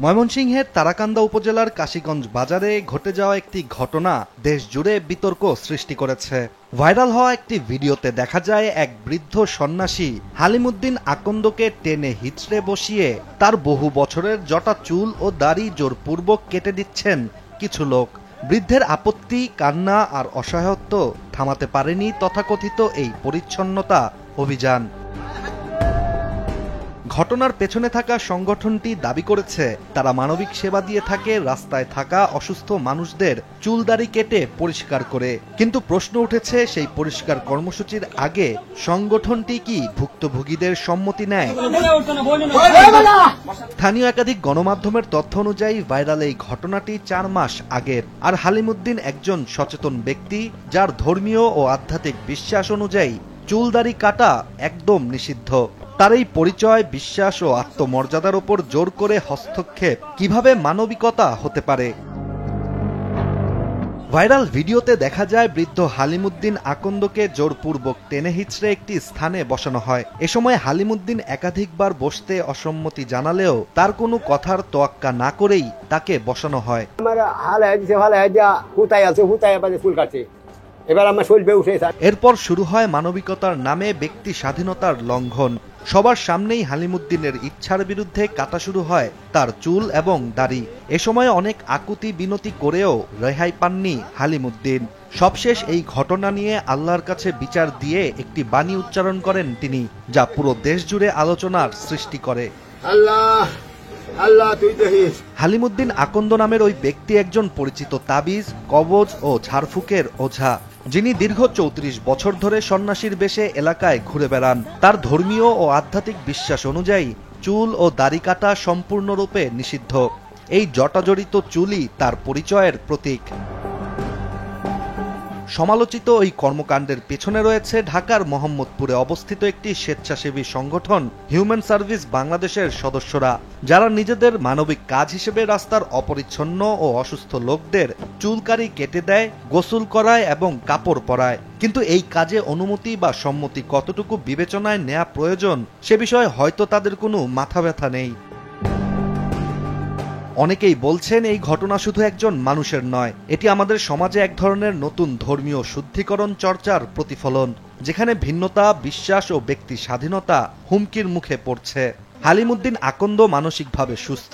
ময়মনসিংহের তারাকান্দা উপজেলার কাশীগঞ্জ বাজারে ঘটে যাওয়া একটি ঘটনা দেশ জুড়ে বিতর্ক সৃষ্টি করেছে। ভাইরাল হওয়া একটি ভিডিওতে দেখা যায় এক বৃদ্ধ সন্ন্যাসী হালিমুদ্দিন আকন্দকে টেনে হিঁচড়ে বসিয়ে তার বহু বছরের জটা চুল ও দাড়ি জোরপূর্বক কেটে দিচ্ছেন কিছু লোক। বৃদ্ধের আপত্তি, কান্না আর অসহায়ত্ব থামাতে পারেনি তথাকথিত এই পরিচ্ছন্নতা অভিযান। ঘটনার পেছনে থাকা সংগঠনটি দাবি করেছে তারা মানবিক সেবা দিয়ে থাকে রাস্তায় থাকা অসুস্থ মানুষদের চুলদাড়ি কেটে পরিষ্কার করে। কিন্তু প্রশ্ন উঠেছে, সেই পরিষ্কার কর্মসূচির আগে সংগঠনটি কি ভুক্তভোগীদের সম্মতি নেয়? স্থানীয় একাধিক গণমাধ্যমের তথ্য অনুযায়ী ভাইরাল এই ঘটনাটি 4 মাস আগের। আর হালিমুদ্দিন একজন সচেতন ব্যক্তি যার ধর্মীয় ও আধ্যাত্মিক বিশ্বাস অনুযায়ী চুলদাড়ি কাটা একদম নিষিদ্ধ। তার এই পরিচয়, বিশ্বাস ও আত্মমর্যাদার উপর জোর করে হস্তক্ষেপ কিভাবে মানবিকতা হতে পারে? ভাইরাল ভিডিওতে দেখা যায় বৃদ্ধ হালিমুদ্দিন আকন্দকে জোরপূর্বক টেনে হিঁচড়ে একটি স্থানে বসানো হয়। এ সময় হালিমুদ্দিন একাধিকবার বসতে অসম্মতি জানালেও তার কোনো কথার তোয়াক্কা না করেই তাকে বসানো হয়। এরপর শুরু হয় মানবিকতার নামে ব্যক্তি স্বাধীনতার লঙ্ঘন। সবার সামনেই হালিমুদ্দিনের ইচ্ছার বিরুদ্ধে কাটা শুরু হয় তার চুল এবং দাড়ি। এ সময় অনেক আকুতি বিনতি করেও রেহাই পাননি হালিমুদ্দিন। সবশেষ এই ঘটনা নিয়ে আল্লাহর কাছে বিচার দিয়ে একটি বাণী উচ্চারণ করেন তিনি, যা পুরো দেশ জুড়ে আলোচনার সৃষ্টি করে। হালিমুদ্দিন আকন্দ নামের ওই ব্যক্তি একজন পরিচিত তাবিজ, কবজ ও ঝাড়ফুঁকের ওঝা, যিনি দীর্ঘ 34 বছর ধরে সন্ন্যাসীর বেশে এলাকায় ঘুরে বেড়ান। তার ধর্মীয় ও আধ্যাত্মিক বিশ্বাস অনুযায়ী চুল ও দাড়ি কাটা সম্পূর্ণরূপে নিষিদ্ধ। এই জটাজড়িত চুলই তার পরিচয়ের প্রতীক। সমালোচিত ওই কর্মকাণ্ডের পেছনে রয়েছে ঢাকার মোহাম্মদপুরে অবস্থিত একটি স্বেচ্ছাসেবী সংগঠন হিউম্যান সার্ভিস বাংলাদেশের সদস্যরা, যারা নিজেদের মানবিক কাজ হিসেবে রাস্তার অপরিচ্ছন্ন ও অসুস্থ লোকদের চুলকারি কেটে দেয়, গোসল করায় এবং কাপড় পরায়। কিন্তু এই কাজে অনুমতি বা সম্মতি কতটুকু বিবেচনায় নেওয়া প্রয়োজন সে বিষয়ে হয়তো তাদের কোনো মাথা ব্যথা নেই। অনেকেই বলছেন এই ঘটনা শুধু একজন মানুষের নয়, এটি আমাদের সমাজে এক ধরনের নতুন ধর্মীয় শুদ্ধিকরণ চর্চার প্রতিফলন, যেখানে ভিন্নতা, বিশ্বাস ও ব্যক্তি স্বাধীনতা হুমকির মুখে পড়ছে। হালিমুদ্দিন আকন্দ মানসিকভাবে সুস্থ,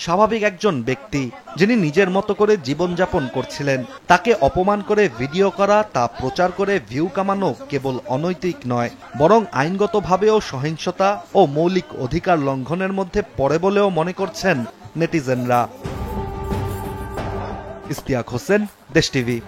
স্বাভাবিক একজন ব্যক্তি, যিনি নিজের মতো করে জীবনযাপন করছিলেন। তাকে অপমান করে ভিডিও করা, তা প্রচার করে ভিউ কামানো কেবল অনৈতিক নয়, বরং আইনগতভাবেও সহিংসতা ও মৌলিক অধিকার লঙ্ঘনের মধ্যে পড়ে বলেও মনে করছেন নেটিজেনরা। ইশতিয়াক হোসেন, দেশ টিভি।